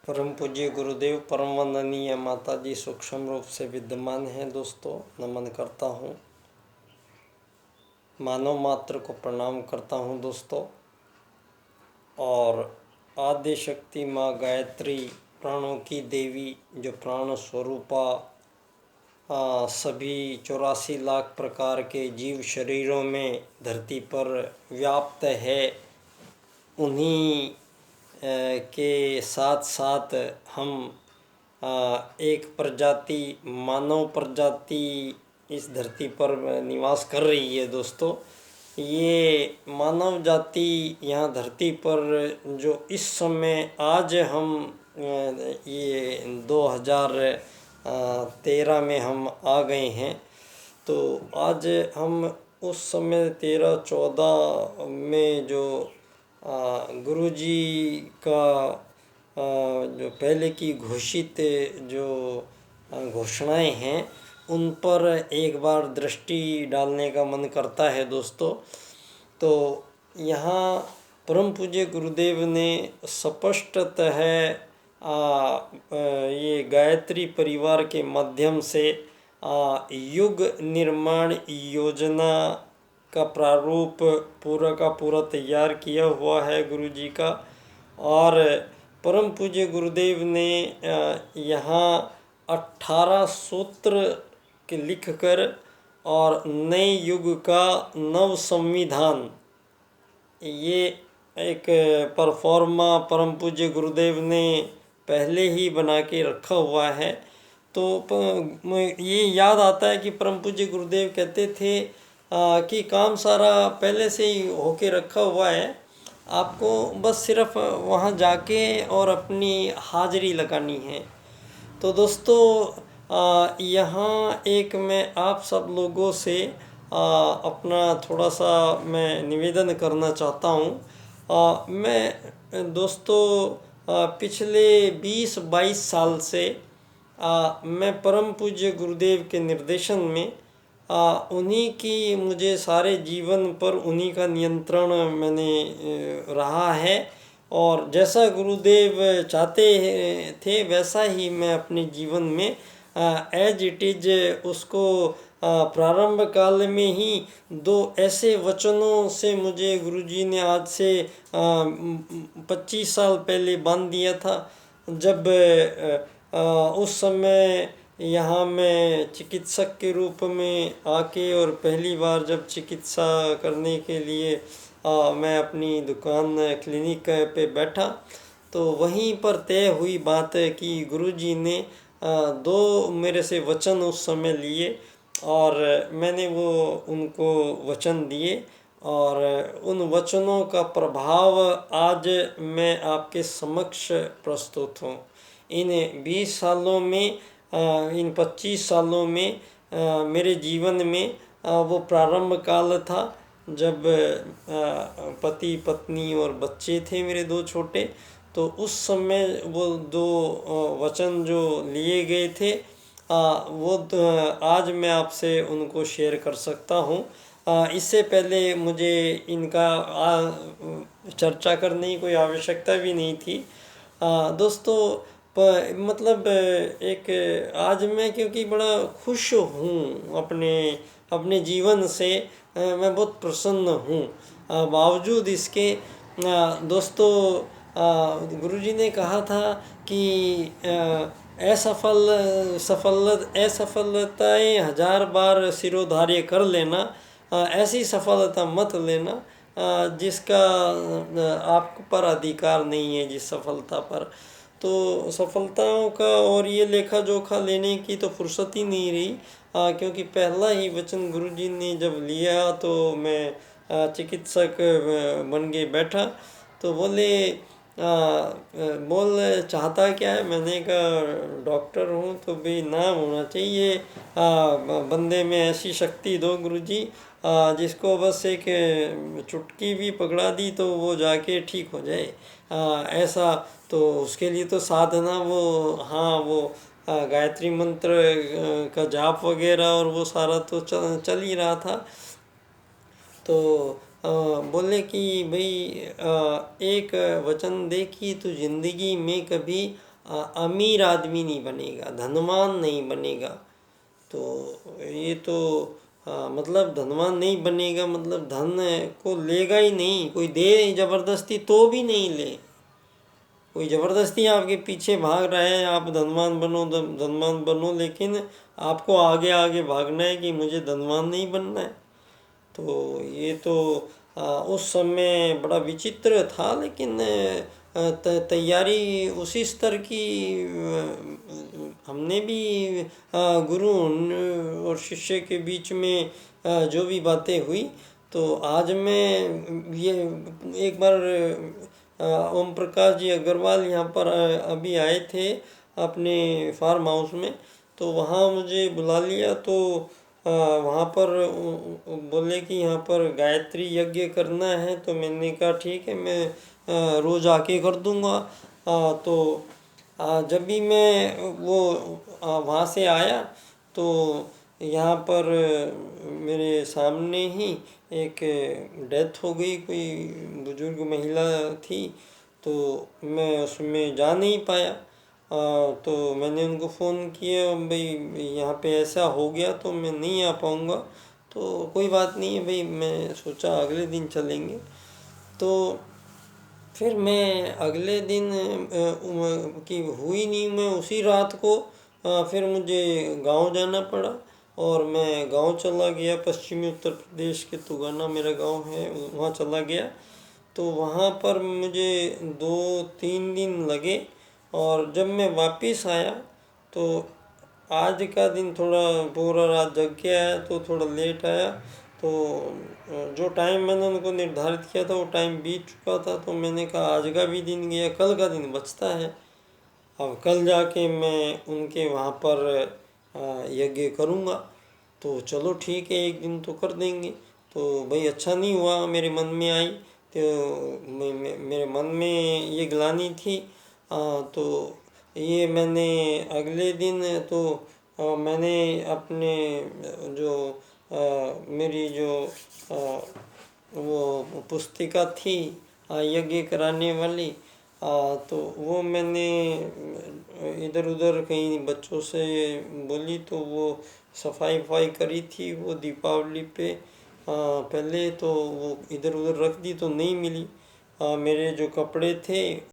परम पूज्य गुरुदेव परम वंदनीय माता जी सूक्ष्म रूप से विद्यमान हैं। दोस्तों नमन करता हूँ, मानव मात्र को प्रणाम करता हूँ दोस्तों। और आदि शक्ति माँ गायत्री, प्राणों की देवी, जो प्राण स्वरूपा सभी 84 लाख प्रकार के जीव शरीरों में धरती पर व्याप्त है, उन्हीं के साथ साथ हम एक प्रजाति, मानव प्रजाति इस धरती पर निवास कर रही है। दोस्तों ये मानव जाति यहाँ धरती पर जो इस समय आज हम ये 2013 में हम आ गए हैं, तो आज हम उस समय 13-14 में जो गुरुजी का जो पहले की घोषित जो घोषणाएं हैं, उन पर एक बार दृष्टि डालने का मन करता है दोस्तों। तो यहाँ परम पूज्य गुरुदेव ने स्पष्टतः ये गायत्री परिवार के माध्यम से युग निर्माण योजना का प्रारूप पूरा का पूरा तैयार किया हुआ है गुरुजी का। और परम पूज्य गुरुदेव ने यहाँ 18 सूत्र के लिखकर और नए युग का नव संविधान, ये एक परफॉर्मा परम पूज्य गुरुदेव ने पहले ही बना के रखा हुआ है। तो ये याद आता है कि परम पूज्य गुरुदेव कहते थे कि काम सारा पहले से ही होके रखा हुआ है, आपको बस सिर्फ वहाँ जाके और अपनी हाजिरी लगानी है। तो दोस्तों यहाँ एक मैं आप सब लोगों से अपना थोड़ा सा मैं निवेदन करना चाहता हूँ। मैं दोस्तों पिछले 20-22 साल से मैं परम पूज्य गुरुदेव के निर्देशन में उन्हीं की मुझे सारे जीवन पर उन्हीं का नियंत्रण मैंने रहा है। और जैसा गुरुदेव चाहते थे वैसा ही मैं अपने जीवन में एज इट इज उसको प्रारंभ काल में ही 2 ऐसे वचनों से मुझे गुरुजी ने आज से 25 साल पहले बांध दिया था। जब उस समय यहाँ मैं चिकित्सक के रूप में आके और पहली बार जब चिकित्सा करने के लिए मैं अपनी दुकान क्लिनिक पे बैठा, तो वहीं पर तय हुई बात है कि गुरुजी ने 2 मेरे से वचन उस समय लिए और मैंने वो उनको वचन दिए। और उन वचनों का प्रभाव आज मैं आपके समक्ष प्रस्तुत हूँ। इन 20 सालों में, इन 25 सालों में मेरे जीवन में वो प्रारंभ काल था जब पति पत्नी और बच्चे थे मेरे 2 छोटे। तो उस समय वो 2 वचन जो लिए गए थे वो आज मैं आपसे उनको शेयर कर सकता हूँ। इससे पहले मुझे इनका चर्चा करने की कोई आवश्यकता भी नहीं थी दोस्तों। मतलब एक आज मैं क्योंकि बड़ा खुश हूँ अपने जीवन से, मैं बहुत प्रसन्न हूँ। बावजूद इसके दोस्तों गुरुजी ने कहा था कि असफलताएं 1000 बार सिरोधार्य कर लेना, ऐसी सफलता मत लेना जिसका आप पर अधिकार नहीं है, जिस सफलता पर। तो सफलताओं का और ये लेखा जोखा लेने की तो फुर्सत ही नहीं रही क्योंकि पहला ही वचन गुरुजी ने जब लिया तो मैं चिकित्सक बन के बैठा। तो बोल चाहता क्या है, मैंने कहा डॉक्टर हूँ तो भी नाम होना चाहिए बंदे में, ऐसी शक्ति दो गुरुजी जिसको बस एक चुटकी भी पकड़ा दी तो वो जाके ठीक हो जाए। ऐसा तो उसके लिए तो साधना वो गायत्री मंत्र का जाप वगैरह और वो सारा तो चल ही रहा था। तो बोले कि भाई एक वचन दे कि तू जिंदगी में कभी अमीर आदमी नहीं बनेगा, धनवान नहीं बनेगा। तो ये तो मतलब धनवान नहीं बनेगा मतलब धन को लेगा ही नहीं, कोई दे ज़बरदस्ती तो भी नहीं ले। कोई ज़बरदस्ती आपके पीछे भाग रहा है, आप धनवान बनो धनवान बनो, लेकिन आपको आगे आगे भागना है कि मुझे धनवान नहीं बनना है। तो ये तो उस समय बड़ा विचित्र था, लेकिन तैयारी उसी स्तर की हमने भी गुरु और शिष्य के बीच में जो भी बातें हुई, तो आज मैं ये एक बार ओम प्रकाश जी अग्रवाल यहाँ पर अभी आए थे अपने फार्म हाउस में, तो वहाँ मुझे बुला लिया। तो वहाँ पर बोले कि यहाँ पर गायत्री यज्ञ करना है, तो मैंने कहा ठीक है, मैं रोज़ आके कर दूँगा। तो जब भी मैं वो वहाँ से आया तो यहाँ पर मेरे सामने ही एक डेथ हो गई, कोई बुजुर्ग महिला थी, तो मैं उसमें जा नहीं पाया। तो मैंने उनको फ़ोन किया, भाई यहाँ पे ऐसा हो गया तो मैं नहीं आ पाऊँगा। तो कोई बात नहीं है भाई, मैं सोचा अगले दिन चलेंगे। तो फिर मैं अगले दिन की हुई नहीं, मैं उसी रात को फिर मुझे गांव जाना पड़ा और मैं गांव चला गया। पश्चिमी उत्तर प्रदेश के तुगाना मेरा गांव है, वहाँ चला गया। तो वहाँ पर मुझे 2-3 दिन लगे और जब मैं वापस आया तो आज का दिन थोड़ा पूरा रात जग के आया, तो थोड़ा लेट आया। तो जो टाइम मैंने उनको निर्धारित किया था वो टाइम बीत चुका था। तो मैंने कहा आज का भी दिन गया, कल का दिन बचता है, अब कल जाके मैं उनके वहाँ पर यज्ञ करूँगा। तो चलो ठीक है, एक दिन तो कर देंगे। तो भाई अच्छा नहीं हुआ, मेरे मन में आई, तो मेरे मन में ये ग्लानि थी। तो ये मैंने अगले दिन तो मैंने अपने जो मेरी जो वो पुस्तिका थी यज्ञ कराने वाली, तो वो मैंने इधर उधर कहीं बच्चों से बोली, तो वो सफाई वफाई करी थी वो दीपावली पे पहले, तो वो इधर उधर रख दी तो नहीं मिली। मेरे जो कपड़े थे